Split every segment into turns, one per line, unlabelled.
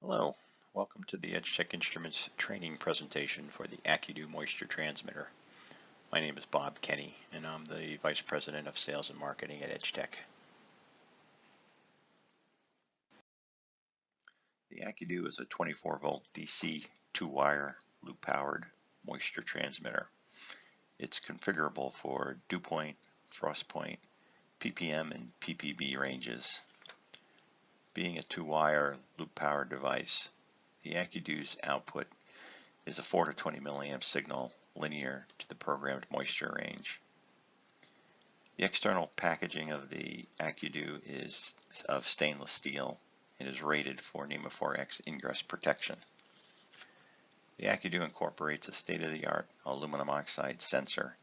Hello, welcome to the Edgetech Instruments training presentation for the AcuDew moisture transmitter. My name is Bob Kenny and I'm the Vice President of Sales and Marketing at Edgetech. The AcuDew is a 24 volt DC 2-wire loop powered moisture transmitter. It's configurable for dew point, frost point, ppm and ppb ranges. Being a 2-wire loop powered device, the AcuDew's output is a 4 to 20 milliamp signal linear to the programmed moisture range. The external packaging of the AcuDew is of stainless steel and is rated for NEMA 4X ingress protection. The AcuDew incorporates a state-of-the-art aluminum oxide sensor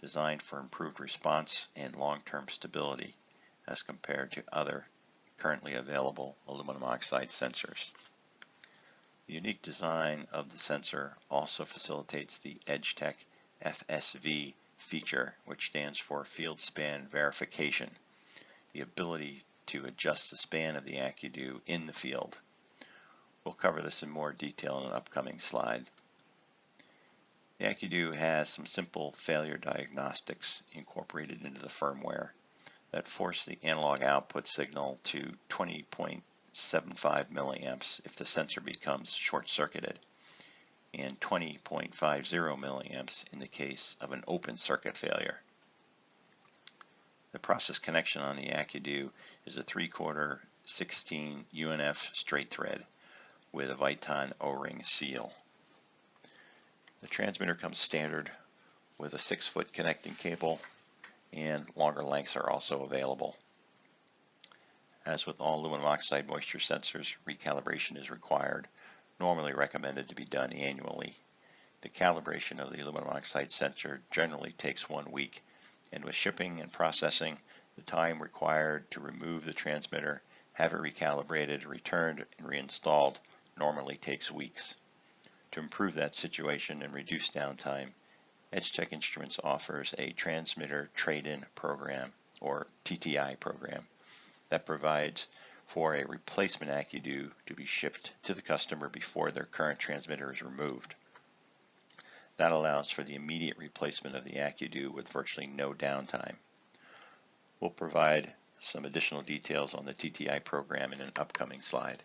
designed for improved response and long-term stability as compared to other currently available aluminum oxide sensors. The unique design of the sensor also facilitates the Edgetech FSV feature, which stands for Field Span Verification, the ability to adjust the span of the AcuDew in the field. We'll cover this in more detail in an upcoming slide. The AcuDew has some simple failure diagnostics incorporated into the firmware that force the analog output signal to 20.75 milliamps if the sensor becomes short-circuited, and 20.50 milliamps in the case of an open circuit failure. The process connection on the AcuDew is a 3/4 16 UNF straight thread with a Viton O-ring seal. The transmitter comes standard with a 6-foot connecting cable, and longer lengths are also available. As with all aluminum oxide moisture sensors, recalibration is required, normally recommended to be done annually. The calibration of the aluminum oxide sensor generally takes 1 week, and with shipping and processing, the time required to remove the transmitter, have it recalibrated, returned, and reinstalled normally takes weeks. To improve that situation and reduce downtime, Edgetech Instruments offers a transmitter trade-in program, or TTI program, that provides for a replacement AcuDew to be shipped to the customer before their current transmitter is removed. That allows for the immediate replacement of the AcuDew with virtually no downtime. We'll provide some additional details on the TTI program in an upcoming slide.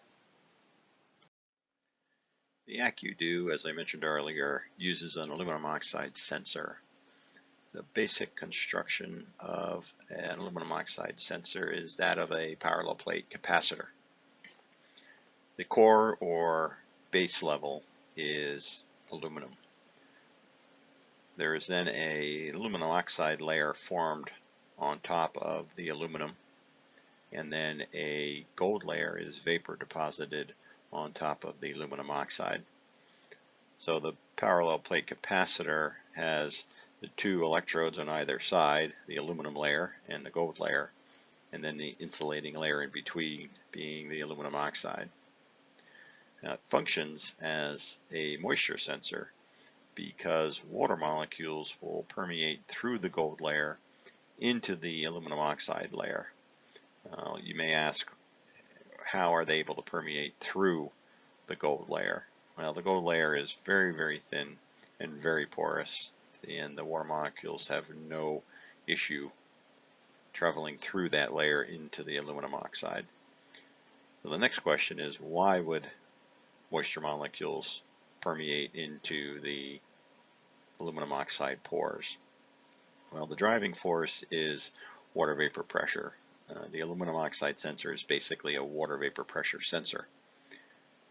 The AcuDew, as I mentioned earlier, uses an aluminum oxide sensor. The basic construction of an aluminum oxide sensor is that of a parallel plate capacitor. The core or base level is aluminum. There is then an aluminum oxide layer formed on top of the aluminum, and then a gold layer is vapor deposited on top of the aluminum oxide. So the parallel plate capacitor has the 2 electrodes on either side, the aluminum layer and the gold layer, and then the insulating layer in between being the aluminum oxide. Now, it functions as a moisture sensor because water molecules will permeate through the gold layer into the aluminum oxide layer. You may ask, how are they able to permeate through the gold layer? Well, the gold layer is very, very thin and very porous, and the water molecules have no issue traveling through that layer into the aluminum oxide. So the next question is, why would moisture molecules permeate into the aluminum oxide pores? Well, the driving force is water vapor pressure. The aluminum oxide sensor is basically a water vapor pressure sensor.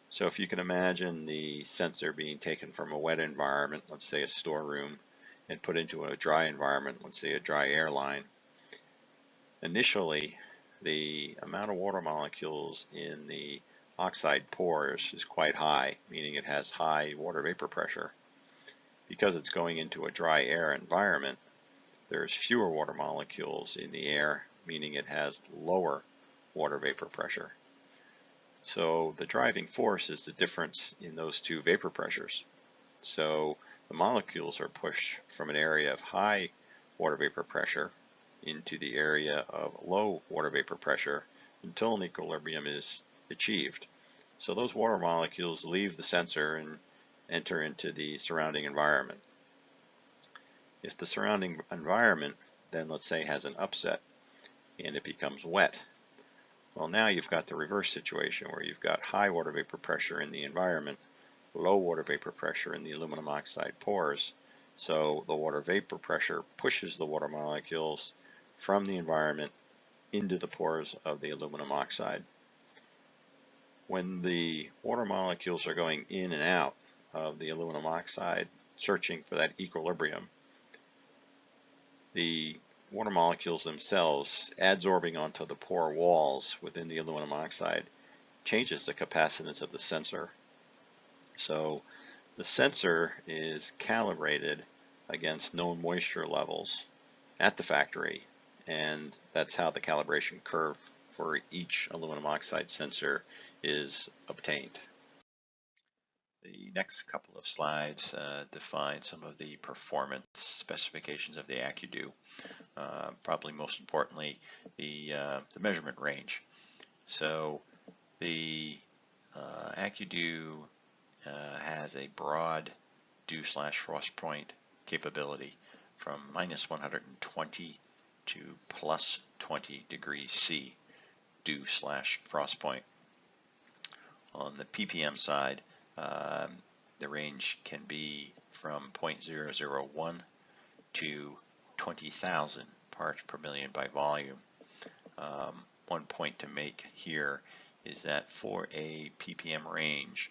So if you can imagine the sensor being taken from a wet environment, let's say a storeroom, and put into a dry environment, let's say a dry airline, initially the amount of water molecules in the oxide pores is quite high, meaning it has high water vapor pressure. Because it's going into a dry air environment, there's fewer water molecules in the air, meaning it has lower water vapor pressure. So the driving force is the difference in those 2 vapor pressures. So the molecules are pushed from an area of high water vapor pressure into the area of low water vapor pressure until an equilibrium is achieved.
So those water molecules leave the sensor and enter into the surrounding environment. If the surrounding environment then, let's say, has an upset and it becomes wet, well, now you've got the reverse situation where you've got high water vapor pressure in the environment, low water vapor pressure in the aluminum oxide pores. So the water vapor pressure pushes the water molecules from the environment into the pores of the aluminum oxide. When the water molecules are going in and out of the aluminum oxide, searching for that equilibrium, the water molecules themselves adsorbing onto the pore walls within the aluminum oxide changes the capacitance of the sensor. So the sensor is calibrated against known moisture levels at the factory, and that's how the calibration curve for each aluminum oxide sensor is obtained.
The next couple of slides define some of the performance specifications of the AcuDew. Probably most importantly, the measurement range. So the AcuDew has a broad dew/frost point capability from -120 to +20 degrees C dew/frost point. On the ppm side, the range can be from 0.001 to 20,000 parts per million by volume. One point to make here is that for a ppm range,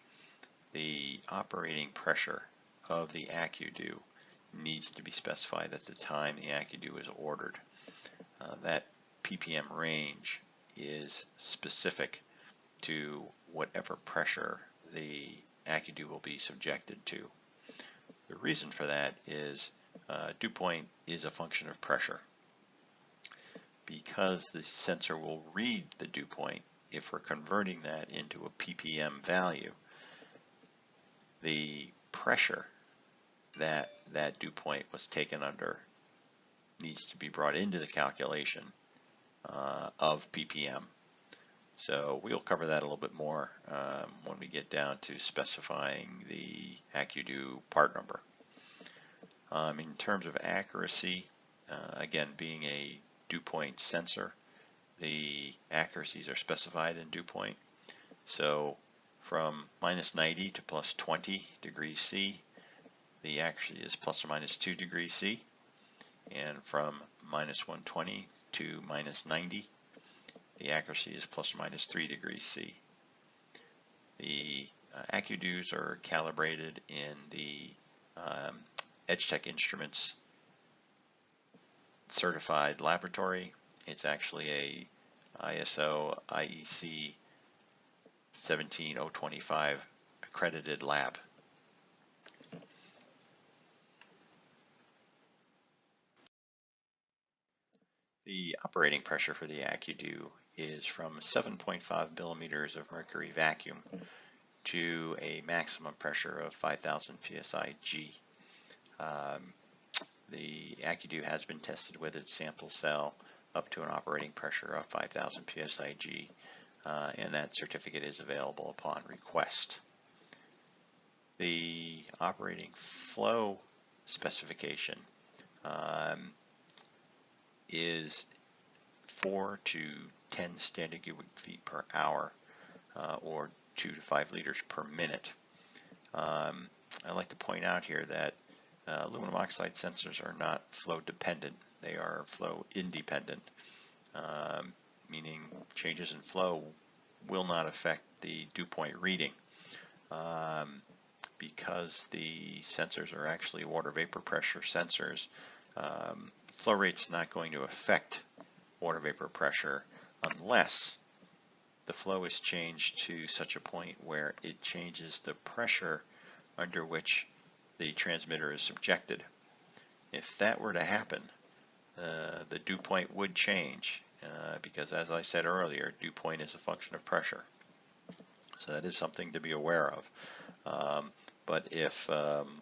the operating pressure of the AcuDew needs to be specified at the time the AcuDew is ordered. That ppm range is specific to whatever pressure the AcuDew will be subjected to. The reason for that is dew point is a function of pressure. Because the sensor will read the dew point, if we're converting that into a ppm value, the pressure that that dew point was taken under needs to be brought into the calculation of ppm. So we'll cover that a little bit more when we get down to specifying the AcuDew part number. In terms of accuracy, again, being a dew point sensor, the accuracies are specified in dew point. So from -90 to +20 degrees C, the accuracy is ±2 degrees C, and from -120 to -90, the accuracy is ±3 degrees C. The AcuDews are calibrated in the Edgetech Instruments certified laboratory. It's actually a ISO IEC 17025 accredited lab. The operating pressure for the AcuDew is from 7.5 millimeters of mercury vacuum to a maximum pressure of 5,000 psi G. The AcuDew has been tested with its sample cell up to an operating pressure of 5,000 psi G, and that certificate is available upon request. The operating flow specification is 4 to 10 standard cubic feet per hour, or 2 to 5 liters per minute. I'd like to point out here that aluminum oxide sensors are not flow dependent, they are flow independent, meaning changes in flow will not affect the dew point reading. Because the sensors are actually water vapor pressure sensors, flow rate's not going to affect water vapor pressure unless the flow is changed to such a point where it changes the pressure under which the transmitter is subjected. If that were to happen, the dew point would change because, as I said earlier, dew point is a function of pressure. So that is something to be aware of. But if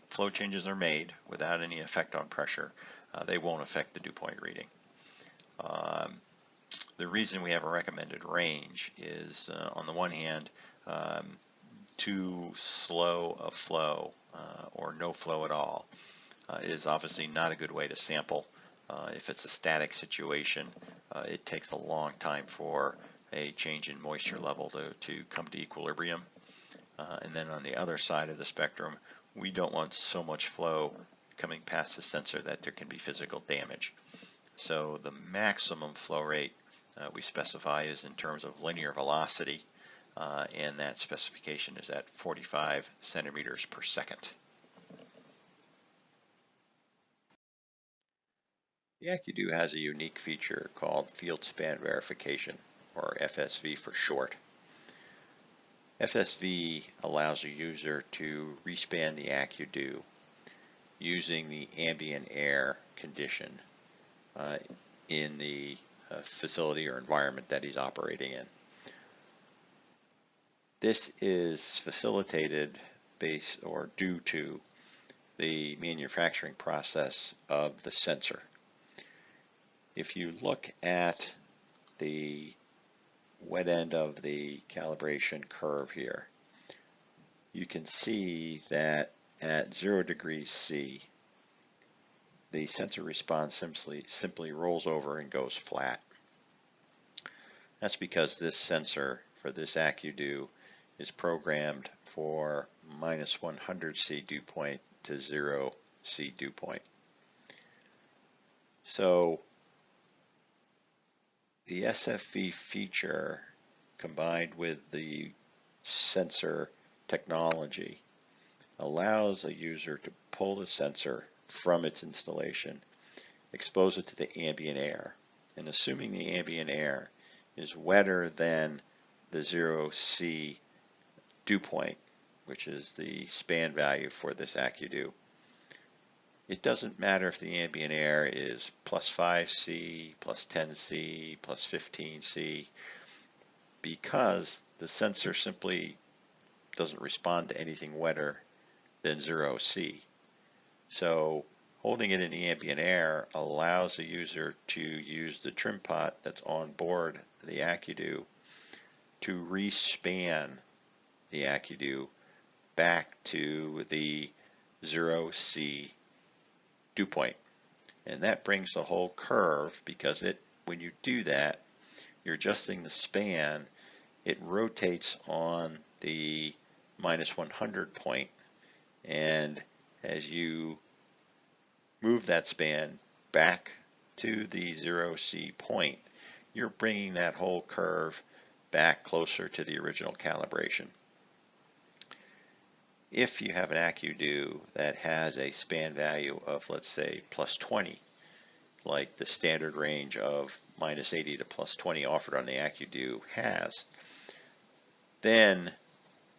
flow changes are made without any effect on pressure, they won't affect the dew point reading. The reason we have a recommended range is, on the one hand, um, too slow a flow or no flow at all is obviously not a good way to sample. If it's a static situation, it takes a long time for a change in moisture level to come to equilibrium. And then on the other side of the spectrum, we don't want so much flow coming past the sensor that there can be physical damage. So the maximum flow rate we specify is in terms of linear velocity, and that specification is at 45 centimeters per second. The AcuDew has a unique feature called field span verification, or FSV for short. FSV allows a user to respan the AcuDew using the ambient air condition in the facility or environment that he's operating in. This is facilitated based or due to the manufacturing process of the sensor. If you look at the wet end of the calibration curve here, you can see that at 0 degrees C, the sensor response simply rolls over and goes flat. That's because this sensor for this AcuDew is programmed for -100 C dew point to 0 C dew point. So the SFV feature combined with the sensor technology allows a user to pull the sensor from its installation, expose it to the ambient air, and assuming the ambient air is wetter than the 0 C dew point, which is the span value for this AcuDew, it doesn't matter if the ambient air is +5 C, +10 C, +15 C, because the sensor simply doesn't respond to anything wetter than 0 C. So holding it in the ambient air allows the user to use the trim pot that's on board the AcuDew to respan the AcuDew back to the 0 C dew point. And that brings the whole curve, because when you do that, you're adjusting the span, it rotates on the -100 point, and as you move that span back to the 0 C point, you're bringing that whole curve back closer to the original calibration. If you have an AcuDew that has a span value of, let's say, +20, like the standard range of -80 to +20 offered on the AcuDew has, then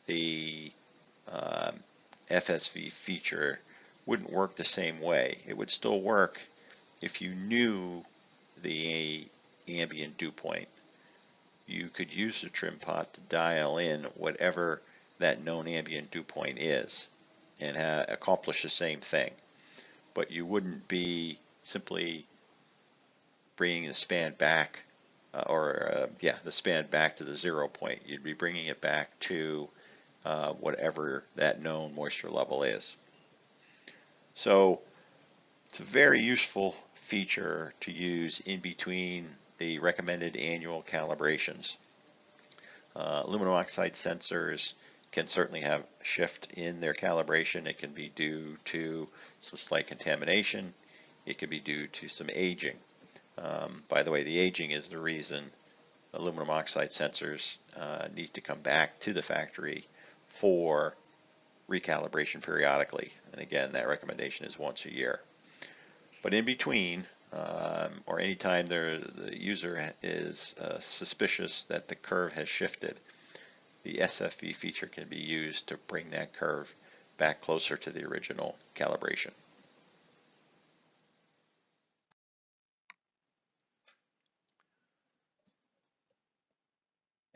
the FSV feature wouldn't work the same way. It would still work if you knew the ambient dew point. You could use the trim pot to dial in whatever that known ambient dew point is and accomplish the same thing. But you wouldn't be simply bringing the span back the span back to the 0 point. You'd be bringing it back to whatever that known moisture level is. So it's a very useful feature to use in between the recommended annual calibrations. Aluminum oxide sensors can certainly have shift in their calibration. It can be due to some slight contamination. It can be due to some aging. By the way, the aging is the reason aluminum oxide sensors need to come back to the factory for recalibration periodically. And again, that recommendation is once a year. But in between, or anytime the user is suspicious that the curve has shifted, the SFV feature can be used to bring that curve back closer to the original calibration.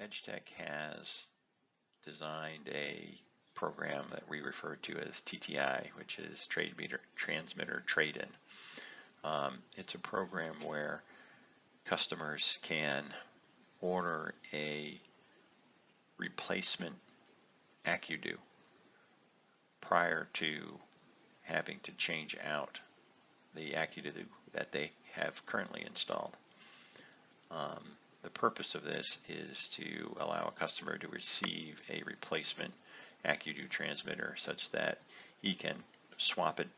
Edgetech has designed a program that we refer to as TTI, which is Transmitter Trade-In. It's a program where customers can order a replacement AcuDew prior to having to change out the AcuDew that they have currently installed. The purpose of this is to allow a customer to receive a replacement AcuDew transmitter such that he can swap it